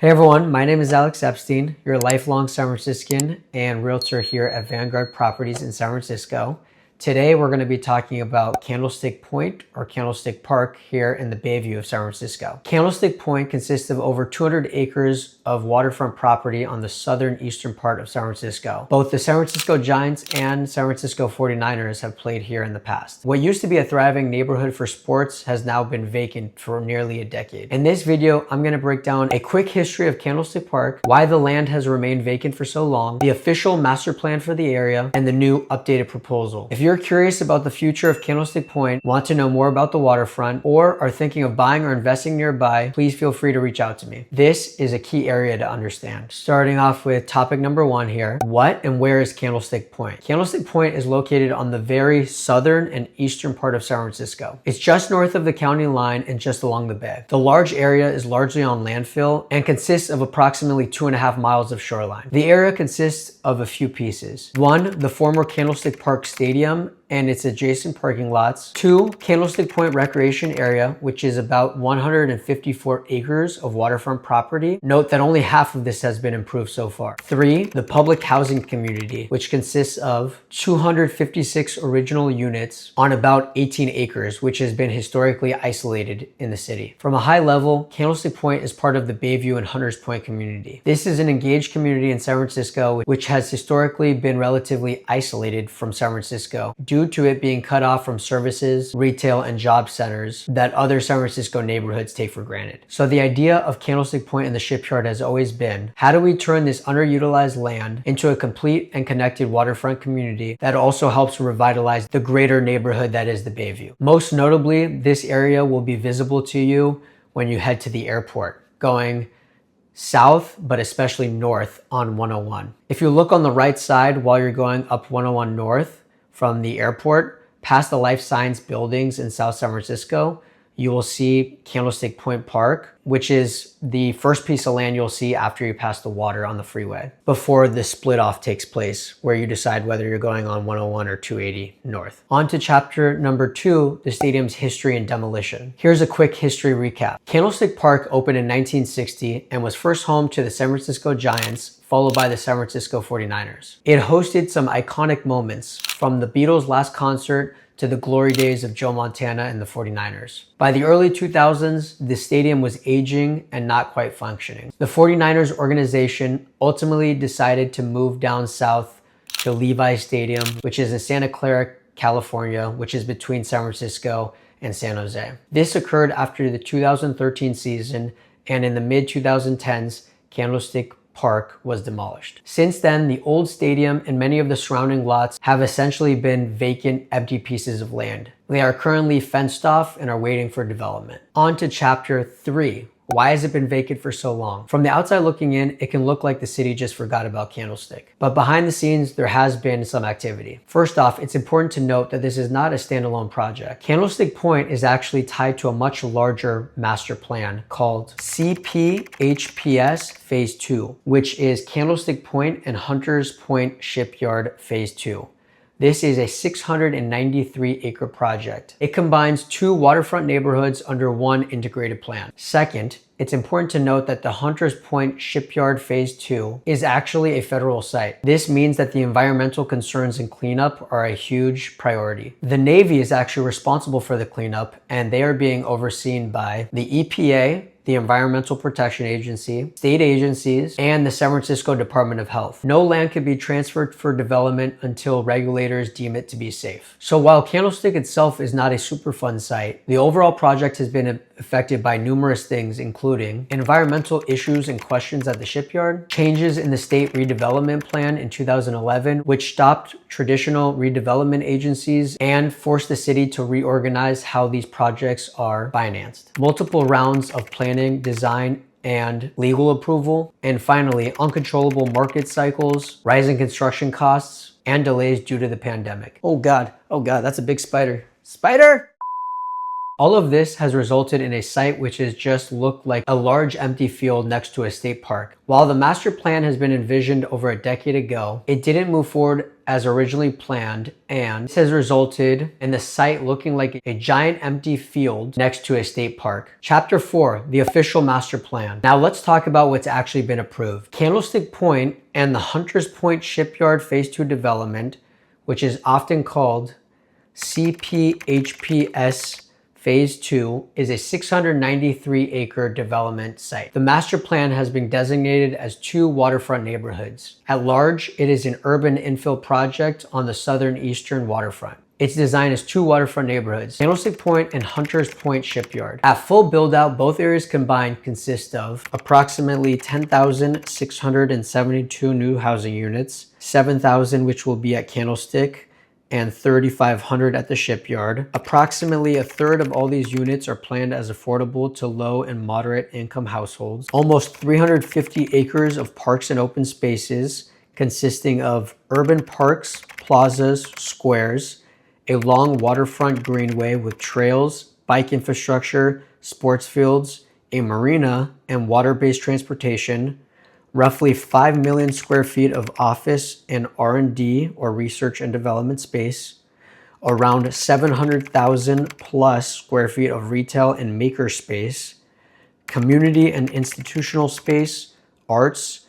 Hey everyone, my name is Alex Epstein, your lifelong San Franciscan and realtor here at Vanguard Properties in San Francisco. Today we're going to be talking about Candlestick Point or Candlestick Park here in the Bayview of San Francisco. Candlestick Point consists of over 200 acres of waterfront property on the southern eastern part of San Francisco. Both the San Francisco Giants and San Francisco 49ers have played here in the past. What used to be a thriving neighborhood for sports has now been vacant for nearly a decade. In this video, I'm going to break down a quick history of Candlestick Park, why the land has remained vacant for so long, the official master plan for the area, and the new updated proposal. If you're curious about the future of Candlestick Point, want to know more about the waterfront, or are thinking of buying or investing nearby, please feel free to reach out to me. This is a key area to understand. Starting off with topic number one here, what and where is Candlestick Point? Candlestick Point is located on the very southern and eastern part of San Francisco. It's just north of the county line and just along the bay. The large area is largely on landfill and consists of approximately 2.5 miles of shoreline. The area consists of a few pieces. One, the former Candlestick Park Stadium and its adjacent parking lots. Two, Candlestick Point Recreation Area, which is about 154 acres of waterfront property. Note that only half of this has been improved so far. Three, the public housing community, which consists of 256 original units on about 18 acres, which has been historically isolated in the city. From a high level, Candlestick Point is part of the Bayview and Hunters Point community. This is an engaged community in San Francisco, which has historically been relatively isolated from San Francisco due to it being cut off from services, retail, and job centers that other San Francisco neighborhoods take for granted. So the idea of Candlestick Point and the shipyard has always been, how do we turn this underutilized land into a complete and connected waterfront community that also helps revitalize the greater neighborhood that is the Bayview? Most notably, this area will be visible to you when you head to the airport, going south, but especially north on 101. If you look on the right side while you're going up 101 north, from the airport, past the life science buildings in South San Francisco, you will see Candlestick Point Park, which is the first piece of land you'll see after you pass the water on the freeway, before the split off takes place, where you decide whether you're going on 101 or 280 north. On to chapter number 2, the stadium's history and demolition. Here's a quick history recap. Candlestick Park opened in 1960 and was first home to the San Francisco Giants, followed by the San Francisco 49ers. It hosted some iconic moments, from the Beatles' last concert to the glory days of Joe Montana and the 49ers. By the early 2000s, the stadium was aging and not quite functioning. The 49ers organization ultimately decided to move down south to Levi Stadium, which is in Santa Clara, California, which is between San Francisco and San Jose. This occurred after the 2013 season, and in the mid-2010s, Candlestick Park was demolished. Since then, the old stadium and many of the surrounding lots have essentially been vacant, empty pieces of land. They are currently fenced off and are waiting for development. On to chapter 3. Why has it been vacant for so long? From the outside looking in, it can look like the city just forgot about Candlestick. But behind the scenes, there has been some activity. First off, it's important to note that this is not a standalone project. Candlestick Point is actually tied to a much larger master plan called CPHPS Phase 2, which is Candlestick Point and Hunters Point Shipyard Phase 2. This is a 693-acre project. It combines 2 waterfront neighborhoods under one integrated plan. Second, it's important to note that the Hunters Point Shipyard Phase 2 is actually a federal site. This means that the environmental concerns and cleanup are a huge priority. The Navy is actually responsible for the cleanup, and they are being overseen by the EPA, the Environmental Protection Agency, state agencies, and the San Francisco Department of Health. No land can be transferred for development until regulators deem it to be safe. So while Candlestick itself is not a Superfund site, the overall project has been affected by numerous things, including environmental issues and questions at the shipyard, changes in the state redevelopment plan in 2011, which stopped traditional redevelopment agencies and forced the city to reorganize how these projects are financed, multiple rounds of planning, design, and legal approval, and finally, uncontrollable market cycles, rising construction costs, and delays due to the pandemic. Oh God, that's a big spider. Spider! All of this has resulted in a site which has just looked like a large empty field next to a state park. While the master plan has been envisioned over a decade ago, it didn't move forward as originally planned, and this has resulted in the site looking like a giant empty field next to a state park. Chapter 4, the official master plan. Now let's talk about what's actually been approved. Candlestick Point and the Hunters Point Shipyard Phase 2 development, which is often called CPHPS Phase 2, is a 693-acre development site. The master plan has been designated as 2 waterfront neighborhoods. At large, it is an urban infill project on the southern eastern waterfront. Its design is 2 waterfront neighborhoods, Candlestick Point and Hunters Point Shipyard. At full build-out, both areas combined consist of approximately 10,672 new housing units, 7,000 which will be at Candlestick, and 3,500 at the shipyard. Approximately a third of all these units are planned as affordable to low and moderate income households. Almost 350 acres of parks and open spaces consisting of urban parks, plazas, squares, a long waterfront greenway with trails, bike infrastructure, sports fields, a marina, and water-based transportation, roughly 5 million square feet of office and R&D or research and development space, around 700,000 plus square feet of retail and maker space, community and institutional space, arts,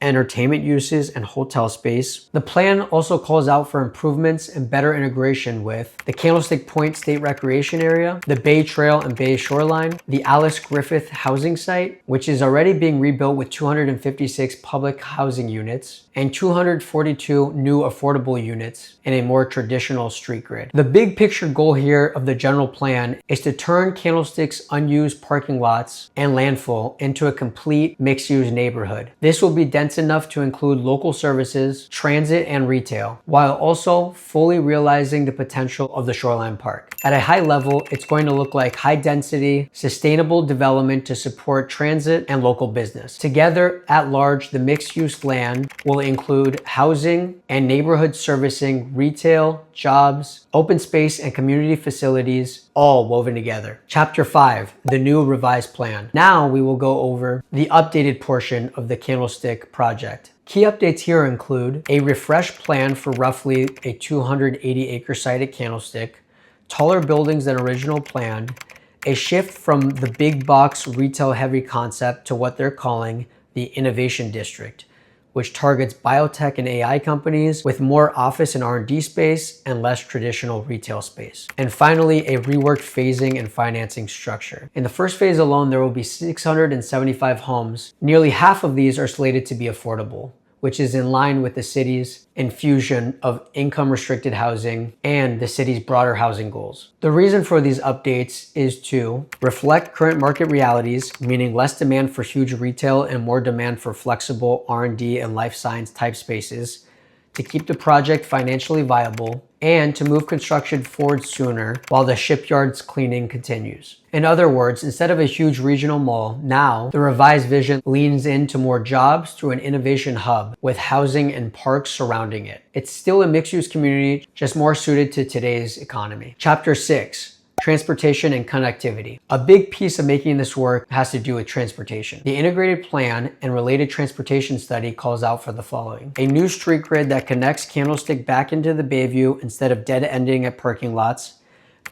entertainment uses, and hotel space. The plan also calls out for improvements and better integration with the Candlestick Point State Recreation Area, the Bay Trail and Bay Shoreline, the Alice Griffith housing site, which is already being rebuilt with 256 public housing units and 242 new affordable units in a more traditional street grid. The big picture goal here of the general plan is to turn Candlestick's unused parking lots and landfill into a complete mixed-use neighborhood. This will be dense enough to include local services, transit, and retail, while also fully realizing the potential of the Shoreline Park. At a high level, it's going to look like high-density, sustainable development to support transit and local business. Together, at large, the mixed-use land will include housing and neighborhood servicing retail, jobs, open space, and community facilities, all woven together. Chapter 5, the new revised plan. Now we will go over the updated portion of the Candlestick project. Key updates here include a refreshed plan for roughly a 280-acre site at Candlestick, taller buildings than original planned, a shift from the big box retail heavy concept to what they're calling the Innovation District, which targets biotech and AI companies with more office and R&D space and less traditional retail space. And finally, a reworked phasing and financing structure. In the first phase alone, there will be 675 homes. Nearly half of these are slated to be affordable, which is in line with the city's infusion of income-restricted housing and the city's broader housing goals. The reason for these updates is to reflect current market realities, meaning less demand for huge retail and more demand for flexible R&D and life science type spaces, to keep the project financially viable, and to move construction forward sooner while the shipyard's cleaning continues. In other words, instead of a huge regional mall, now the revised vision leans into more jobs through an innovation hub with housing and parks surrounding it. It's still a mixed-use community, just more suited to today's economy. Chapter 6. Transportation and connectivity. A big piece of making this work has to do with transportation. The integrated plan and related transportation study calls out for the following: a new street grid that connects Candlestick back into the Bayview instead of dead-ending at parking lots,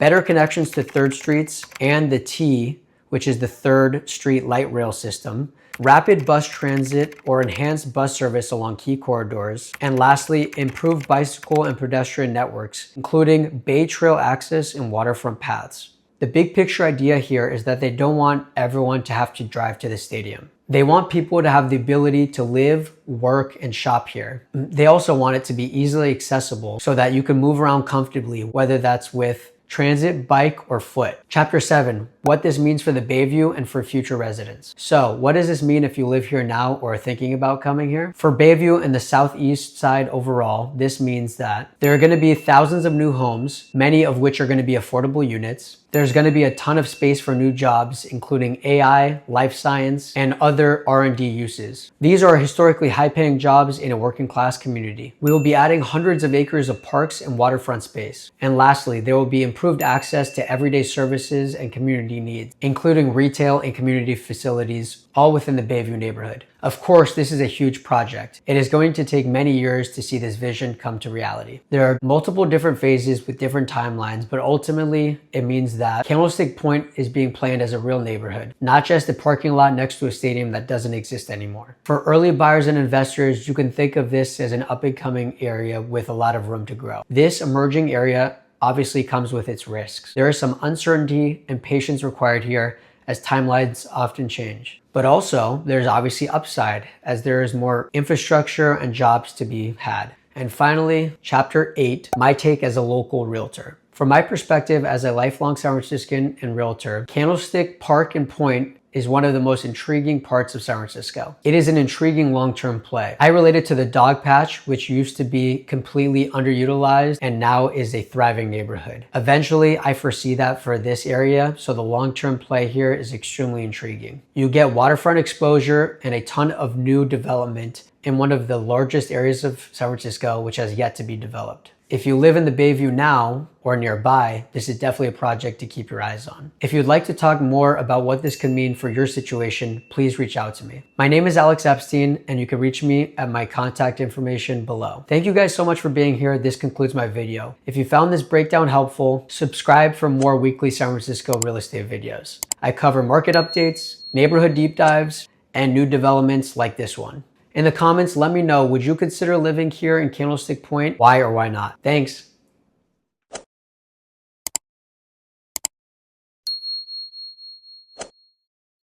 better connections to 3rd Streets and the T, which is the 3rd Street light rail system, rapid bus transit or enhanced bus service along key corridors, and lastly, improved bicycle and pedestrian networks, including Bay Trail access and waterfront paths. The big picture idea here is that they don't want everyone to have to drive to the stadium. They want people to have the ability to live, work, and shop here. They also want it to be easily accessible so that you can move around comfortably, whether that's with transit, bike, or foot. Chapter 7, what this means for the Bayview and for future residents. So what does this mean if you live here now or are thinking about coming here? For Bayview and the southeast side overall, this means that there are going to be thousands of new homes, many of which are going to be affordable units. There's going to be a ton of space for new jobs, including AI, life science, and other R&D uses. These are historically high-paying jobs in a working-class community. We will be adding hundreds of acres of parks and waterfront space. And lastly, there will be improved access to everyday services and community needs, including retail and community facilities, all within the Bayview neighborhood. Of course, this is a huge project. It is going to take many years to see this vision come to reality. There are multiple different phases with different timelines, but ultimately it means that Candlestick Point is being planned as a real neighborhood, not just a parking lot next to a stadium that doesn't exist anymore. For early buyers and investors, you can think of this as an up-and-coming area with a lot of room to grow. This emerging area obviously comes with its risks. There is some uncertainty and patience required here, as timelines often change. But also, there's obviously upside, as there is more infrastructure and jobs to be had. And finally, Chapter 8, my take as a local realtor. From my perspective as a lifelong San Franciscan and realtor, Candlestick Park and Point is one of the most intriguing parts of San Francisco. It is an intriguing long-term play. I relate it to the dog patch, which used to be completely underutilized and now is a thriving neighborhood. Eventually, I foresee that for this area, so the long-term play here is extremely intriguing. You get waterfront exposure and a ton of new development in one of the largest areas of San Francisco, which has yet to be developed. If you live in the Bayview now or nearby, this is definitely a project to keep your eyes on. If you'd like to talk more about what this could mean for your situation, please reach out to me. My name is Alex Epstein, and you can reach me at my contact information below. Thank you guys so much for being here. This concludes my video. If you found this breakdown helpful, subscribe for more weekly San Francisco real estate videos. I cover market updates, neighborhood deep dives, and new developments like this one. In the comments, let me know, would you consider living here in Candlestick Point? Why or why not? Thanks.